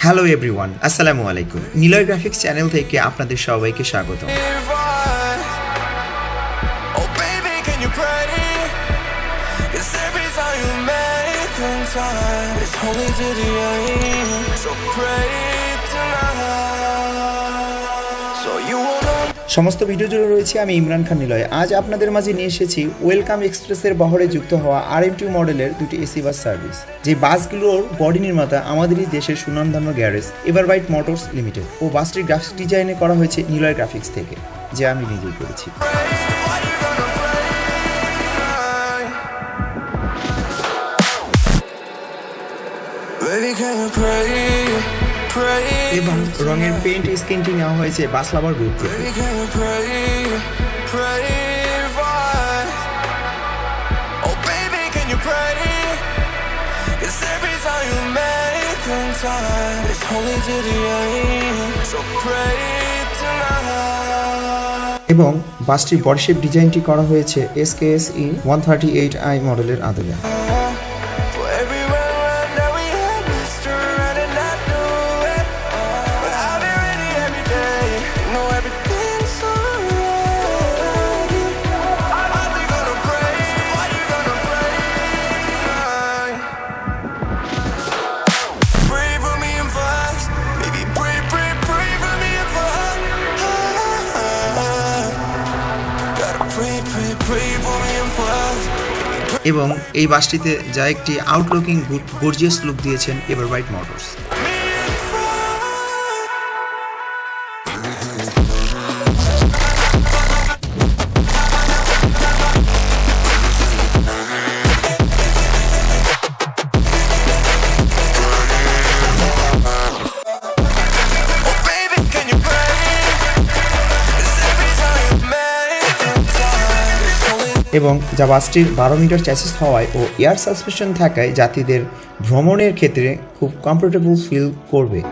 Hello everyone, Assalamualaikum. Niloy Graphics channel থেকে আপনাদের সবাইকে স্বাগত। সমস্ত ভিডিও জুড়ে রয়েছে আমি ইমরান খান নিলয়। আজ আপনাদের মাঝে নিয়ে এসেছি ওয়েলকাম এক্সপ্রেসের বহরে যুক্ত হওয়া RM2 মডেলের দুটি এসি বাস সার্ভিস। যে বাসগুলোর বডি নির্মাতা আমাদেরই দেশের সুনামধন্য গ্যারেজ এভারবাইট মোটরস লিমিটেড ও বাসটির গ্রাফিক্স ডিজাইনে করা হয়েছে নিলয় গ্রাফিক্স থেকে, যা আমি নিজেই করেছি। এবং রঙের পেইন্ট স্কিনটি নেওয়া হয়েছে বাস লাভার গ্রুপ থেকে। এবং বাসটির বডি শেপ ডিজাইনটি করা হয়েছে SKSE 138i মডেলের আদলে। এবং এই বাসটিতে যা একটি আউটলুকিং গর্জিয়াস লুক দিয়েছেন এভারবাইট মোটরস। এবং যা বাসটির 12 মিটার চ্যাসিস হওয়ায় ও এয়ার সাসপেনশন থাকায় যাত্রীদের ভ্রমণের ক্ষেত্রে খুব কমফোর্টেবল ফিল করবে।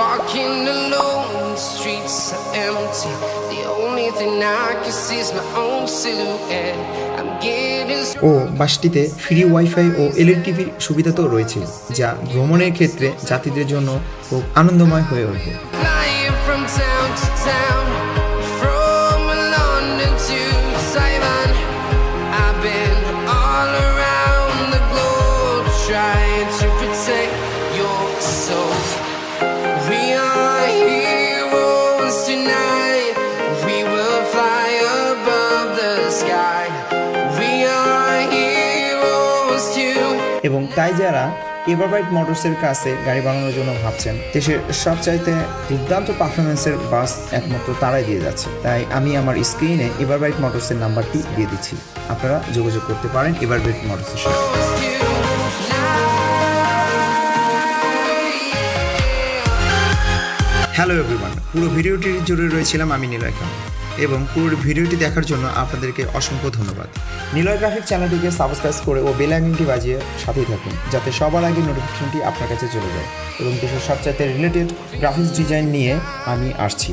Walking alone, the streets are empty. The only thing I can see is my own silhouette. I'm getting ও বাসটিতে ফ্রি ওয়াইফাই ও LED টিভির সুবিধা তো রয়েছে, যা ভ্রমণের ক্ষেত্রে যাত্রীদের জন্য খুব আনন্দময় হয়ে ওঠে। flying from town to town, from London to Taiwan. I've been all around the globe trying to protect your soul. We are heroes tonight. We will fly above the sky. We are heroes tonight. এবং তাই যারা এভারবাইট মোটরসের কাছে গাড়ি বানানোর জন্য ভাবছেন, দেশের সবচাইতে দুর্দান্ত পারফরমেন্সের বাস একমাত্র তারাই দিয়ে যাচ্ছে। তাই আমি আমার স্ক্রিনে এভারবাইট মোটরসের নাম্বারটি দিয়ে দিচ্ছি, আপনারা যোগাযোগ করতে পারেন এভারবাইট মোটরসের সাথে। হ্যালো এভরিওয়ান, পুরো ভিডিওটির জুড়ে রয়েছিলাম আমি নিলয় খান, এবং পুরো ভিডিওটি দেখার জন্য আপনাদেরকে অসংখ্য ধন্যবাদ। নিলয় গ্রাফিক চ্যানেলটিকে সাবস্ক্রাইব করে ও বেল আইকনটি বাজিয়ে সাথেই থাকুন, যাতে সবার আগে নোটিফিকেশনটি আপনার কাছে চলে যায়। এবং দেশের সবচাইতে রিলেটেড গ্রাফিক্স ডিজাইন নিয়ে আমি আসছি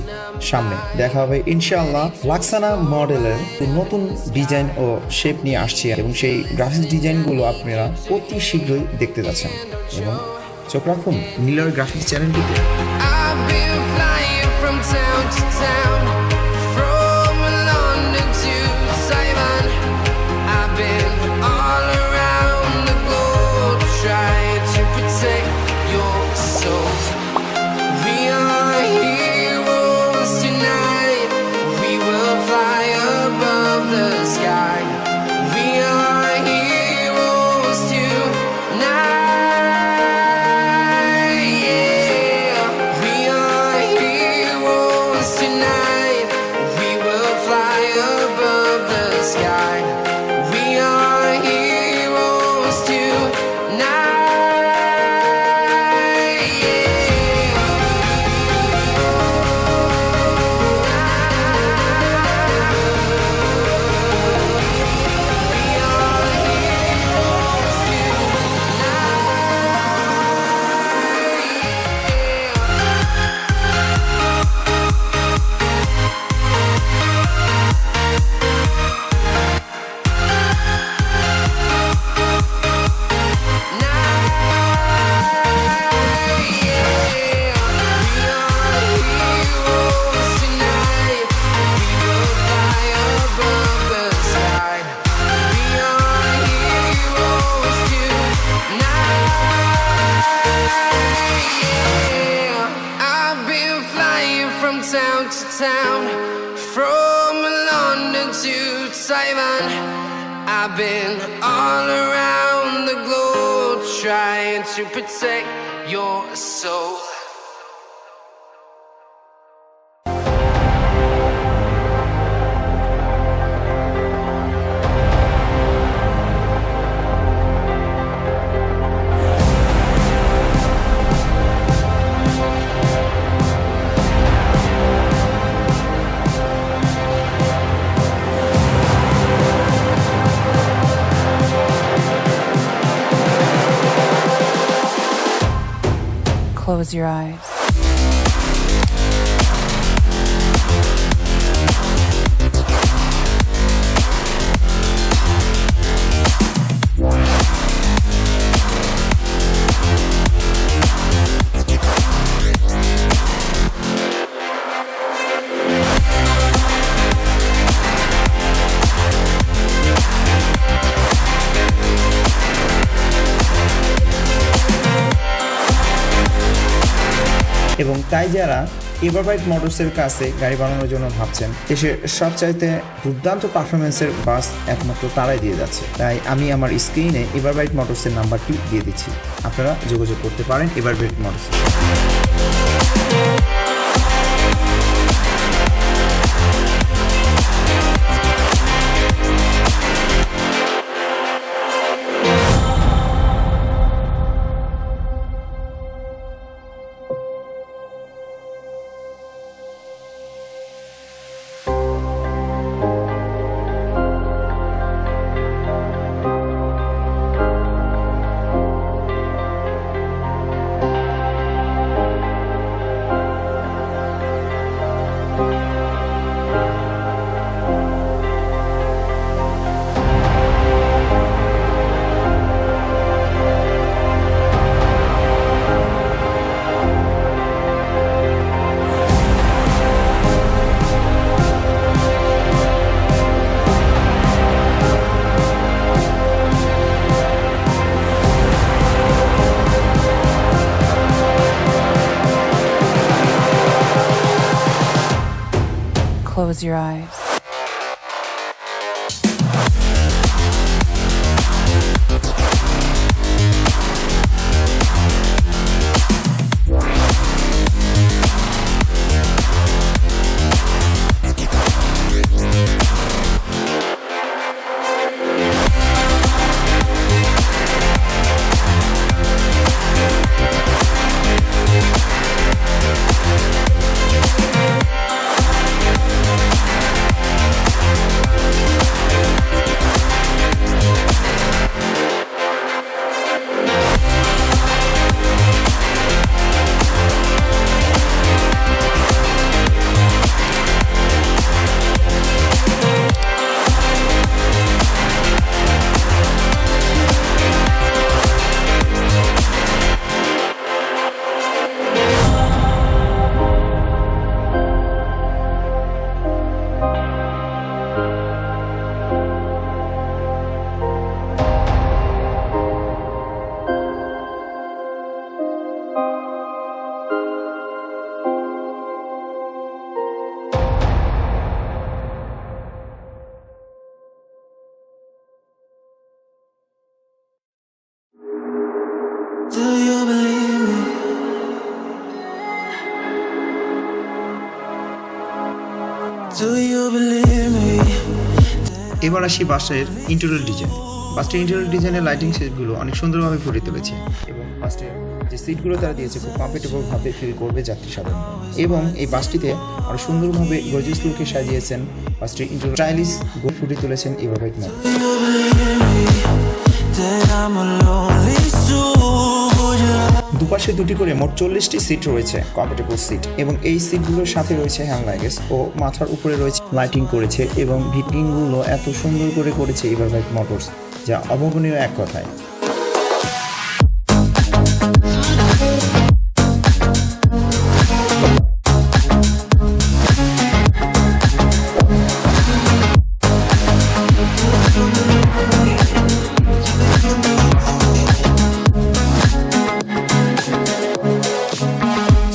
সামনে। দেখা হবে ইনশাআল্লাহ লাক্সানা মডেলের নতুন ডিজাইন ও শেপ নিয়ে আসছি, এবং সেই গ্রাফিক্স ডিজাইনগুলো আপনারা অতি শীঘ্রই দেখতে যাচ্ছেন। এবং চোখ রাখুন নিলয় গ্রাফিক্স চ্যানেলটিতে। I've been flying from town to town, from London to Taiwan. I've been all around the globe trying to protect your soul. We are heroes tonight. We will fly above the sky. We are heroes tonight. Yeah, we are heroes tonight. town to town, from London to Taiwan. I've been all around the globe trying to protect your soul. Close your eyes. এবং তাই যারা এভারবাইট মোটরসের কাছে গাড়ি বানানোর জন্য ভাবছেন, দেশের সবচাইতে দুর্দান্ত পারফরমেন্সের বাস একমাত্র তারাই দিয়ে যাচ্ছে। তাই আমি আমার স্ক্রিনে এভারবাইট মোটরসের নাম্বারটি দিয়ে দিচ্ছি, আপনারা যোগাযোগ করতে পারেন এভারবাইট motors. Close your eyes. Do you believe me? Do you believe me? এবার আসি বাসের ইন্টেরিয়র ডিজাইন। বাসটির ইন্টেরিয়র ডিজাইনের লাইটিং সেটগুলো অনেক সুন্দরভাবে ফুটিয়ে তুলেছে এবং বাসটির যে সিটগুলো তারা দিয়েছে খুব কমফোর্টেবলভাবে ফিল করবে যাত্রী সাধারণ। এবং এই বাসটিতে আরও সুন্দরভাবে গর্জিয়াস লুকে সাজিয়েছেন বাসটির ইন্টেরিয়র স্টাইলিশ গোল ফুটিয়ে তুলেছেন এভারবাইট মোটরস। দুপাশে দুটি করে মোট 40টি সিট রয়েছে, কমফোর্টেবল সিট, এবং এই সিটগুলোর সাথে রয়েছে হ্যান্ড লাগেজ ও মাথার উপরে রয়েছে লাইটিং করেছে এবং ভিটিংগুলো এত সুন্দর করে করেছে এভারবাইট মোটরস, যা অভাবনীয় এক কথায়।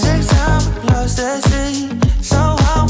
Take time, lost at sea. Somehow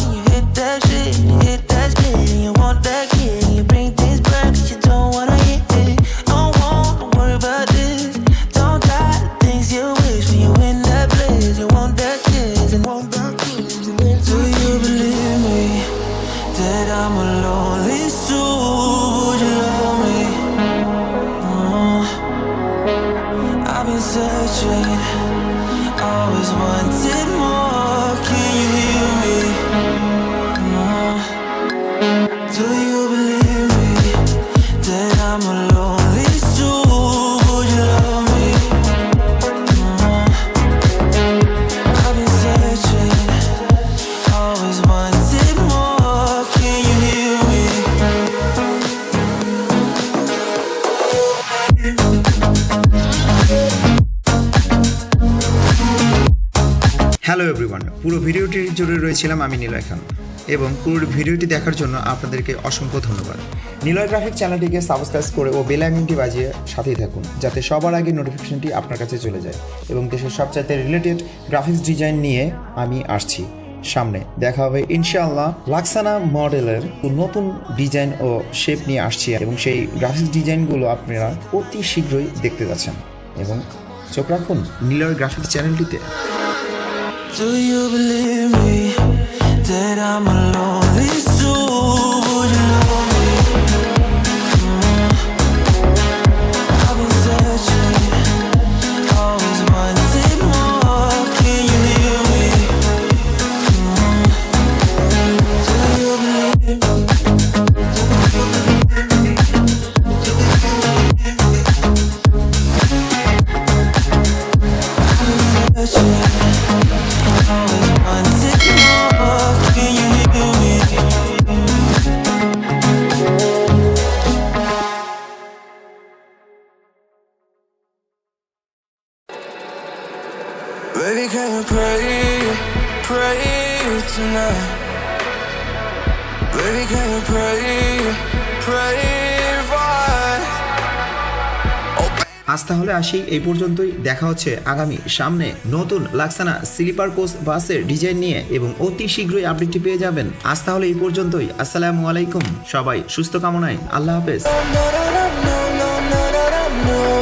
hello everyone, পুরো ভিডিওটির জুড়ে রয়েছিলাম আমি নিলয় খান এবং পুরো ভিডিওটি দেখার জন্য আপনাদেরকে অসংখ্য ধন্যবাদ। নিলয় গ্রাফিক চ্যানেলটিকে সাবস্ক্রাইব করে ও বেল আইকনটি বাজিয়ে সাথেই থাকুন, যাতে সবার আগে নোটিফিকেশনটি আপনার কাছে চলে যায়। এবং দেশের সবচাইতে রিলেটেড গ্রাফিক্স ডিজাইন নিয়ে আমি আসছি সামনে। দেখা হবে ইনশাআল্লাহ। লাক্সানা মডেলের নতুন ডিজাইন ও শেপ নিয়ে আসছি এবং সেই গ্রাফিক্স ডিজাইনগুলো আপনারা অতি শীঘ্রই দেখতে যাচ্ছেন এবং চোখ রাখুন নিলয় গ্রাফিক্স চ্যানেলটিতে। Do you believe me that I'm a lonely soul? You know me. I've been searching, always wanted more. Can you hear me? Do you believe me? I've been searching. Baby, can you pray tonight? Baby, can you pray for us? আজ তাহলে আসি এই পর্যন্তই। দেখা হচ্ছে আগামী সামনে নতুন লাক্সানা স্লিপার কোচ বাসের ডিজাইন নিয়ে এবং অতি শীঘ্রই আপডেটটি পেয়ে যাবেন। আজ তাহলে এই পর্যন্তই। আসসালামু আলাইকুম। সবাই সুস্থ কামনায়। আল্লাহ হাফেজ। No.